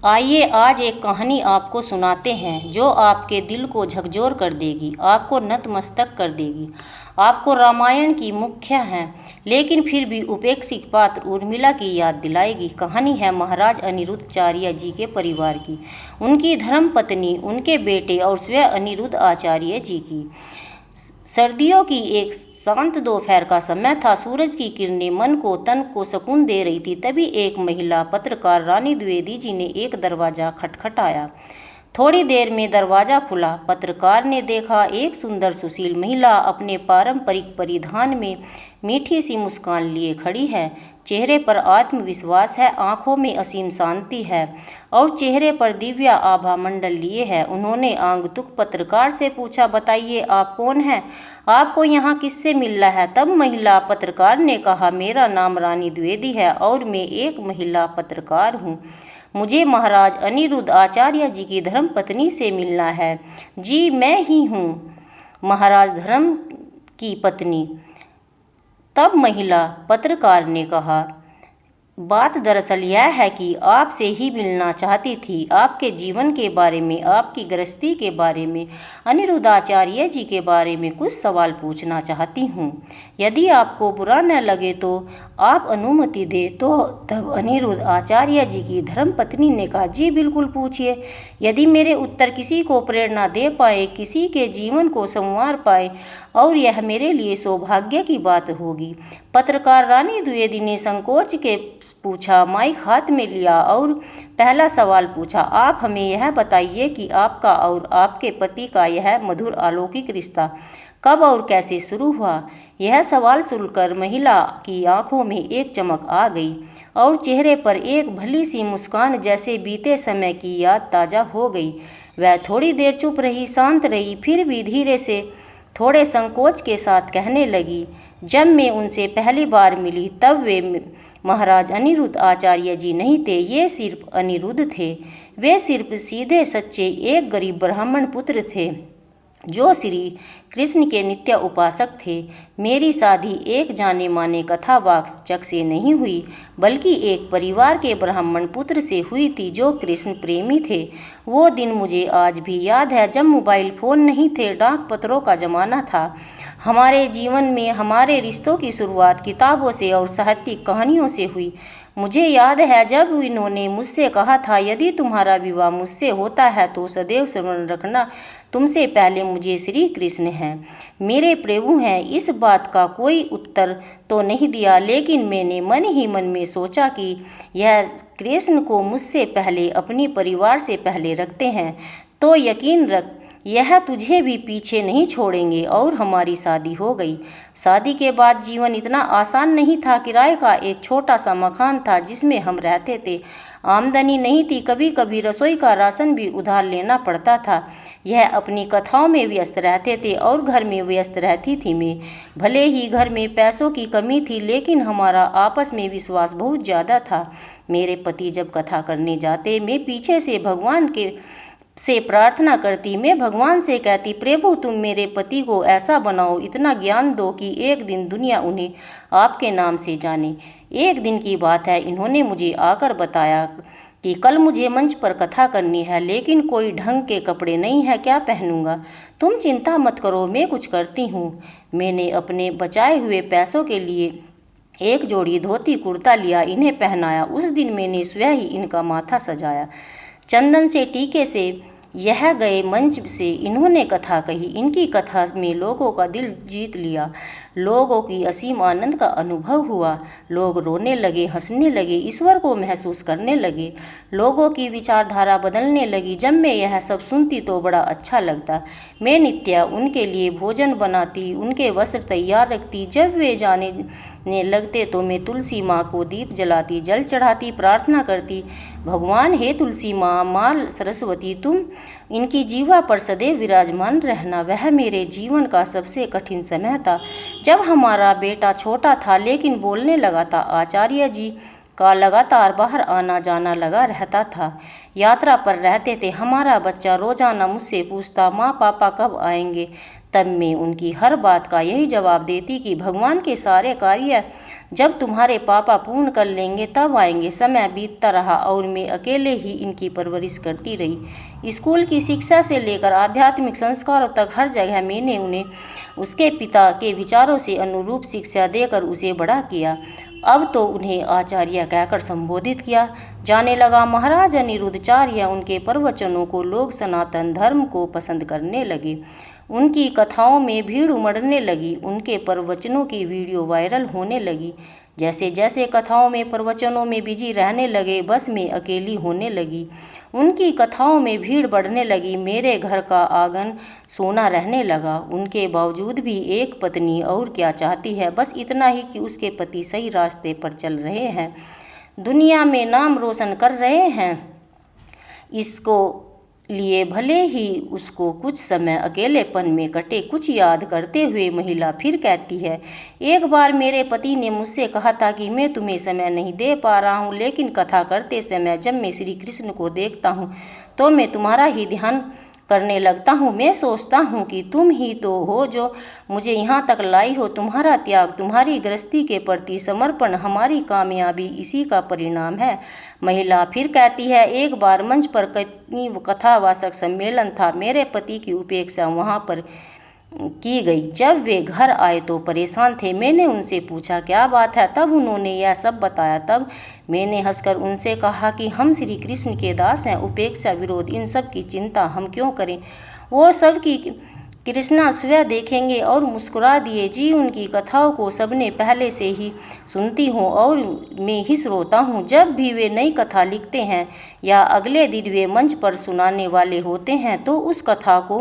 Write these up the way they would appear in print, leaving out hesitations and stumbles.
आइए आज एक कहानी आपको सुनाते हैं जो आपके दिल को झकझोर कर देगी, आपको नतमस्तक कर देगी। आपको रामायण की मुख्य है लेकिन फिर भी उपेक्षित पात्र उर्मिला की याद दिलाएगी। कहानी है महाराज अनिरुद्धाचार्य जी के परिवार की, उनकी धर्म पत्नी, उनके बेटे और स्वयं अनिरुद्ध आचार्य जी की। सर्दियों की एक शांत दोपहर का समय था। सूरज की किरणें मन को तन को सुकून दे रही थी। तभी एक महिला पत्रकार रानी द्विवेदी जी ने एक दरवाजा खटखटाया। थोड़ी देर में दरवाजा खुला। पत्रकार ने देखा एक सुंदर सुशील महिला अपने पारंपरिक परिधान में मीठी सी मुस्कान लिए खड़ी है। चेहरे पर आत्मविश्वास है, आंखों में असीम शांति है और चेहरे पर दिव्य आभा मंडल लिए है। उन्होंने आगंतुक पत्रकार से पूछा, बताइए आप कौन हैं, आपको यहाँ किससे मिलना है। तब महिला पत्रकार ने कहा, मेरा नाम रानी द्विवेदी है और मैं एक महिला पत्रकार हूँ। मुझे महाराज अनिरुद्ध आचार्य जी की धर्म पत्नी से मिलना है। जी मैं ही हूँ महाराज धर्म की पत्नी। तब महिला पत्रकार ने कहा, बात दरअसल यह है कि आपसे ही मिलना चाहती थी, आपके जीवन के बारे में, आपकी गृहस्थी के बारे में, अनिरुद्धाचार्य जी के बारे में कुछ सवाल पूछना चाहती हूँ। यदि आपको बुरा न लगे तो आप अनुमति दे तो। तब अनिरुद्ध आचार्य जी की धर्मपत्नी ने कहा, जी बिल्कुल पूछिए। यदि मेरे उत्तर किसी को प्रेरणा दे पाए, किसी के जीवन को संवार पाए और यह मेरे लिए सौभाग्य की बात होगी। पत्रकार रानी द्विवेदी ने संकोच के पूछा, माइक हाथ में लिया और पहला सवाल पूछा, आप हमें यह बताइए कि आपका और आपके पति का यह मधुर अलौकिक रिश्ता कब और कैसे शुरू हुआ। यह सवाल सुनकर महिला की आंखों में एक चमक आ गई और चेहरे पर एक भली सी मुस्कान, जैसे बीते समय की याद ताज़ा हो गई। वह थोड़ी देर चुप रही, शांत रही, फिर भी धीरे से थोड़े संकोच के साथ कहने लगी, जब मैं उनसे पहली बार मिली तब वे महाराज अनिरुद्ध आचार्य जी नहीं थे, ये सिर्फ अनिरुद्ध थे। वे सिर्फ सीधे सच्चे एक गरीब ब्राह्मण पुत्र थे जो श्री कृष्ण के नित्य उपासक थे। मेरी शादी एक जाने माने कथावाचक से नहीं हुई, बल्कि एक परिवार के ब्राह्मण पुत्र से हुई थी जो कृष्ण प्रेमी थे। वो दिन मुझे आज भी याद है जब मोबाइल फ़ोन नहीं थे, डाक पत्रों का ज़माना था। हमारे जीवन में हमारे रिश्तों की शुरुआत किताबों से और साहित्यिक कहानियों से हुई। मुझे याद है जब इन्होंने मुझसे कहा था, यदि तुम्हारा विवाह मुझसे होता है तो सदैव स्मरण रखना, तुमसे पहले मुझे श्री कृष्ण हैं, मेरे प्रभु हैं। इस बात का कोई उत्तर तो नहीं दिया, लेकिन मैंने मन ही मन में सोचा कि यह कृष्ण को मुझसे पहले, अपनी परिवार से पहले रखते हैं तो यकीन रख यह तुझे भी पीछे नहीं छोड़ेंगे। और हमारी शादी हो गई। शादी के बाद जीवन इतना आसान नहीं था। किराए का एक छोटा सा मकान था जिसमें हम रहते थे। आमदनी नहीं थी, कभी कभी रसोई का राशन भी उधार लेना पड़ता था। यह अपनी कथाओं में व्यस्त रहते थे और घर में व्यस्त रहती थी मैं। भले ही घर में पैसों की कमी थी, लेकिन हमारा आपस में विश्वास बहुत ज़्यादा था। मेरे पति जब कथा करने जाते, मैं पीछे से भगवान के से प्रार्थना करती। मैं भगवान से कहती, प्रभु तुम मेरे पति को ऐसा बनाओ, इतना ज्ञान दो कि एक दिन दुनिया उन्हें आपके नाम से जाने। एक दिन की बात है, इन्होंने मुझे आकर बताया कि कल मुझे मंच पर कथा करनी है, लेकिन कोई ढंग के कपड़े नहीं है, क्या पहनूंगा। तुम चिंता मत करो, मैं कुछ करती हूँ। मैंने अपने बचाए हुए पैसों के लिए एक जोड़ी धोती कुर्ता लिया, इन्हें पहनाया। उस दिन मैंने स्वयं ही इनका माथा सजाया, चंदन से, टीके से। यह गए मंच से इन्होंने कथा कही। इनकी कथा में लोगों का दिल जीत लिया। लोगों की असीम आनंद का अनुभव हुआ। लोग रोने लगे, हंसने लगे, ईश्वर को महसूस करने लगे। लोगों की विचारधारा बदलने लगी। जब मैं यह सब सुनती तो बड़ा अच्छा लगता। मैं नित्य उनके लिए भोजन बनाती, उनके वस्त्र तैयार रखती। जब वे जाने लगते तो मैं तुलसी माँ को दीप जलाती, जल चढ़ाती, प्रार्थना करती, भगवान हे तुलसी माँ, माँ सरस्वती, तुम इनकी जीवा पर सदैव विराजमान रहना। वह मेरे जीवन का सबसे कठिन समय था जब हमारा बेटा छोटा था लेकिन बोलने लगा था। आचार्य जी का लगातार बाहर आना जाना लगा रहता था। यात्रा पर रहते थे। हमारा बच्चा रोजाना मुझसे पूछता, माँ पापा कब आएंगे। तब मैं उनकी हर बात का यही जवाब देती कि भगवान के सारे कार्य जब तुम्हारे पापा पूर्ण कर लेंगे तब आएंगे। समय बीतता रहा और मैं अकेले ही इनकी परवरिश करती रही। स्कूल की शिक्षा से लेकर आध्यात्मिक संस्कारों तक हर जगह मैंने उन्हें उसके पिता के विचारों से अनुरूप शिक्षा देकर उसे बड़ा किया। अब तो उन्हें आचार्य कहकर संबोधित किया जाने लगा। महाराज अनिरुद्धाचार्य, उनके प्रवचनों को लोग सनातन धर्म को पसंद करने लगे। उनकी कथाओं में भीड़ उमड़ने लगी। उनके प्रवचनों की वीडियो वायरल होने लगी। जैसे जैसे कथाओं में प्रवचनों में बिजी रहने लगे, बस मैं अकेली होने लगी। उनकी कथाओं में भीड़ बढ़ने लगी। मेरे घर का आंगन सोना रहने लगा। उनके बावजूद भी एक पत्नी और क्या चाहती है, बस इतना ही कि उसके पति सही रास्ते पर चल रहे हैं, दुनिया में नाम रोशन कर रहे हैं। इसको लिए भले ही उसको कुछ समय अकेलेपन में कटे। कुछ याद करते हुए महिला फिर कहती है, एक बार मेरे पति ने मुझसे कहा था कि मैं तुम्हें समय नहीं दे पा रहा हूँ, लेकिन कथा करते समय जब मैं श्री कृष्ण को देखता हूँ तो मैं तुम्हारा ही ध्यान करने लगता हूँ। मैं सोचता हूँ कि तुम ही तो हो जो मुझे यहाँ तक लाई हो। तुम्हारा त्याग, तुम्हारी गृहस्थी के प्रति समर्पण, हमारी कामयाबी इसी का परिणाम है। महिला फिर कहती है, एक बार मंच पर कथावाचक सम्मेलन था। मेरे पति की उपेक्षा वहाँ पर की गई। जब वे घर आए तो परेशान थे। मैंने उनसे पूछा क्या बात है, तब उन्होंने यह सब बताया। तब मैंने हंसकर उनसे कहा कि हम श्री कृष्ण के दास हैं, उपेक्षा विरोध इन सब की चिंता हम क्यों करें, वो सब की कृष्णा स्वयं देखेंगे। और मुस्कुरा दिए। जी, उनकी कथाओं को सबने पहले से ही सुनती हूँ और मैं ही श्रोता हूँ। जब भी वे नई कथा लिखते हैं या अगले दिन वे मंच पर सुनाने वाले होते हैं तो उस कथा को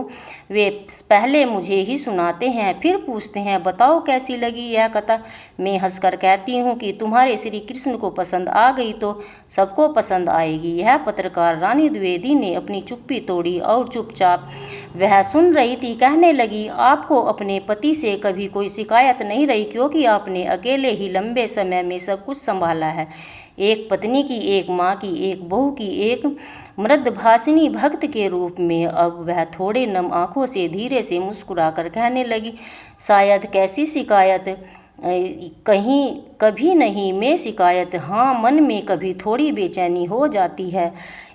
वे पहले मुझे ही सुनाते हैं, फिर पूछते हैं बताओ कैसी लगी यह कथा। मैं हंसकर कहती हूँ कि तुम्हारे श्री कृष्ण को पसंद आ गई तो सबको पसंद आएगी। यह पत्रकार रानी द्विवेदी ने अपनी चुप्पी तोड़ी और चुपचाप वह सुन रही थी। कहने लगी, आपको अपने पति से कभी कोई शिकायत नहीं रही, क्योंकि आपने अकेले ही लंबे समय में सब कुछ संभाला है। एक पत्नी की, एक माँ की, एक बहू की, एक मृदभाषिणी भक्त के रूप में। अब वह थोड़े नम आंखों से धीरे से मुस्कुराकर कहने लगी, शायद कैसी शिकायत, कहीं कभी नहीं। मैं शिकायत, हाँ, मन में कभी थोड़ी बेचैनी हो जाती है।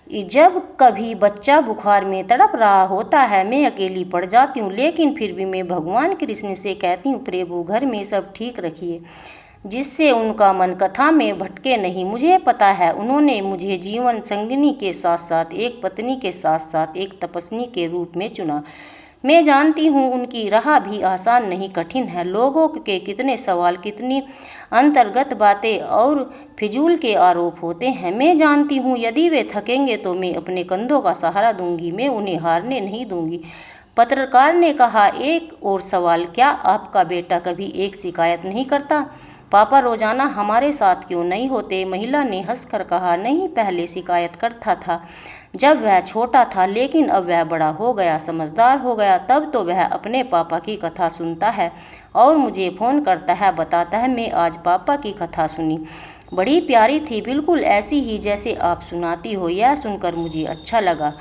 जब कभी बच्चा बुखार में तड़प रहा होता है, मैं अकेली पड़ जाती हूँ, लेकिन फिर भी मैं भगवान कृष्ण से कहती हूँ, प्रभु घर में सब ठीक रखिए, जिससे उनका मन कथा में भटके नहीं। मुझे पता है उन्होंने मुझे जीवन संगिनी के साथ साथ एक पत्नी के साथ साथ एक तपस्वी के रूप में चुना। मैं जानती हूँ उनकी राह भी आसान नहीं, कठिन है। लोगों के कितने सवाल, कितनी अंतर्गत बातें और फिजूल के आरोप होते हैं। मैं जानती हूँ यदि वे थकेंगे तो मैं अपने कंधों का सहारा दूंगी, मैं उन्हें हारने नहीं दूंगी। पत्रकार ने कहा, एक और सवाल, क्या आपका बेटा कभी एक शिकायत नहीं करता? पापा रोजाना हमारे साथ क्यों नहीं होते? महिला ने हंसकर कहा, नहीं, पहले शिकायत करता था जब वह छोटा था, लेकिन अब वह बड़ा हो गया, समझदार हो गया, तब तो वह अपने पापा की कथा सुनता है और मुझे फ़ोन करता है, बताता है मैं आज पापा की कथा सुनी, बड़ी प्यारी थी, बिल्कुल ऐसी ही जैसे आप सुनाती हो। यह सुनकर मुझे अच्छा लगा,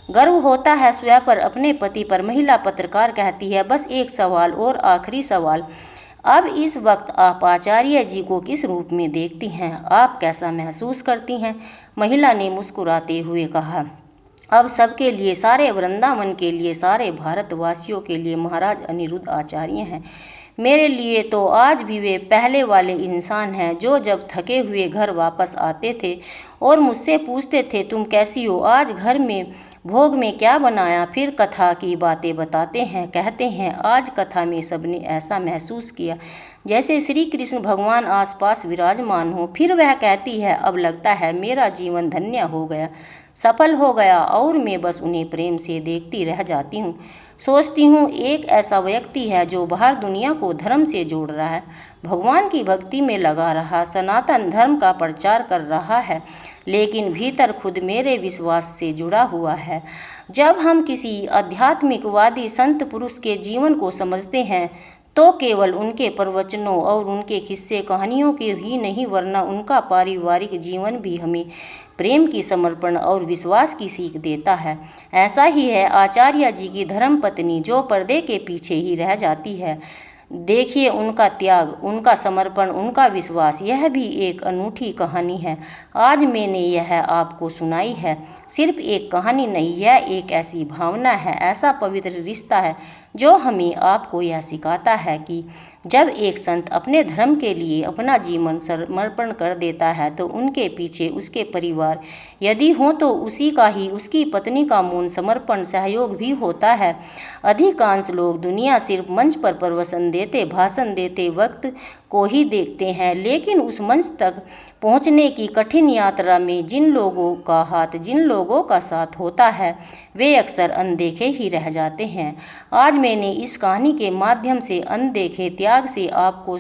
गर्व होता है स्वयं पर, अपने पति पर। महिला पत्रकार कहती है, बस एक सवाल और, आखिरी सवाल, अब इस वक्त आप आचार्य जी को किस रूप में देखती हैं? आप कैसा महसूस करती हैं? महिला ने मुस्कुराते हुए कहा, अब सबके लिए, सारे वृंदावन के लिए, सारे भारतवासियों के लिए महाराज अनिरुद्ध आचार्य हैं। मेरे लिए तो आज भी वे पहले वाले इंसान हैं जो जब थके हुए घर वापस आते थे और मुझसे पूछते थे, तुम कैसी हो, आज घर में भोग में क्या बनाया, फिर कथा की बातें बताते हैं, कहते हैं आज कथा में सबने ऐसा महसूस किया जैसे श्री कृष्ण भगवान आसपास विराजमान हो। फिर वह कहती है, अब लगता है मेरा जीवन धन्य हो गया, सफल हो गया, और मैं बस उन्हें प्रेम से देखती रह जाती हूँ। सोचती हूँ एक ऐसा व्यक्ति है जो बाहर दुनिया को धर्म से जोड़ रहा है, भगवान की भक्ति में लगा रहा, सनातन धर्म का प्रचार कर रहा है, लेकिन भीतर खुद मेरे विश्वास से जुड़ा हुआ है। जब हम किसी आध्यात्मिकवादी संत पुरुष के जीवन को समझते हैं तो केवल उनके प्रवचनों और उनके किस्से कहानियों के ही नहीं, वरना उनका पारिवारिक जीवन भी हमें प्रेम की, समर्पण और विश्वास की सीख देता है। ऐसा ही है आचार्य जी की धर्मपत्नी, जो पर्दे के पीछे ही रह जाती है। देखिए उनका त्याग, उनका समर्पण, उनका विश्वास, यह भी एक अनूठी कहानी है। आज मैंने यह आपको सुनाई है। सिर्फ एक कहानी नहीं, यह एक ऐसी भावना है, ऐसा पवित्र रिश्ता है जो हमें आपको यह सिखाता है कि जब एक संत अपने धर्म के लिए अपना जीवन समर्पण कर देता है तो उनके पीछे उसके परिवार यदि हो तो उसी का ही, उसकी पत्नी का मौन समर्पण, सहयोग भी होता है। अधिकांश लोग दुनिया सिर्फ मंच पर प्रवचन देते, भाषण देते वक्त को ही देखते हैं, लेकिन उस मंच तक पहुंचने की कठिन यात्रा में जिन लोगों का हाथ, जिन लोगों का साथ होता है, वे अक्सर अनदेखे ही रह जाते हैं। आज मैंने इस कहानी के माध्यम से अनदेखे त्याग से आपको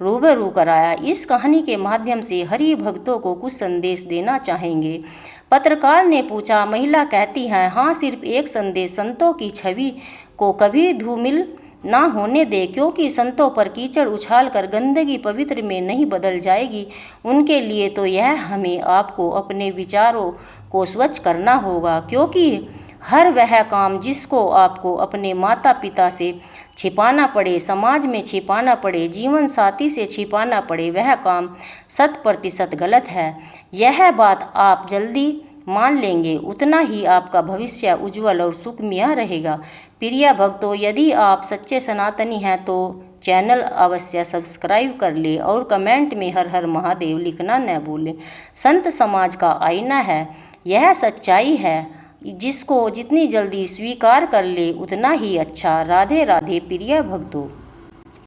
रूबरू कराया। इस कहानी के माध्यम से हरि भक्तों को कुछ संदेश देना चाहेंगे। पत्रकार ने पूछा। महिला कहती है, हाँ, सिर्फ एक संदेश, संतों की छवि को कभी धूमिल ना होने दे, क्योंकि संतों पर कीचड़ उछाल कर गंदगी पवित्र में नहीं बदल जाएगी। उनके लिए तो यह हमें आपको अपने विचारों को स्वच्छ करना होगा, क्योंकि हर वह काम जिसको आपको अपने माता पिता से छिपाना पड़े, समाज में छिपाना पड़े, जीवन साथी से छिपाना पड़े, वह काम 100% गलत है। यह बात आप जल्दी मान लेंगे, उतना ही आपका भविष्य उज्जवल और सुखमय रहेगा। प्रिय भक्तों, यदि आप सच्चे सनातनी हैं तो चैनल अवश्य सब्सक्राइब कर ले और कमेंट में हर हर महादेव लिखना न भूलें। संत समाज का आईना है, यह सच्चाई है, जिसको जितनी जल्दी स्वीकार कर ले उतना ही अच्छा। राधे राधे प्रिय भक्तों।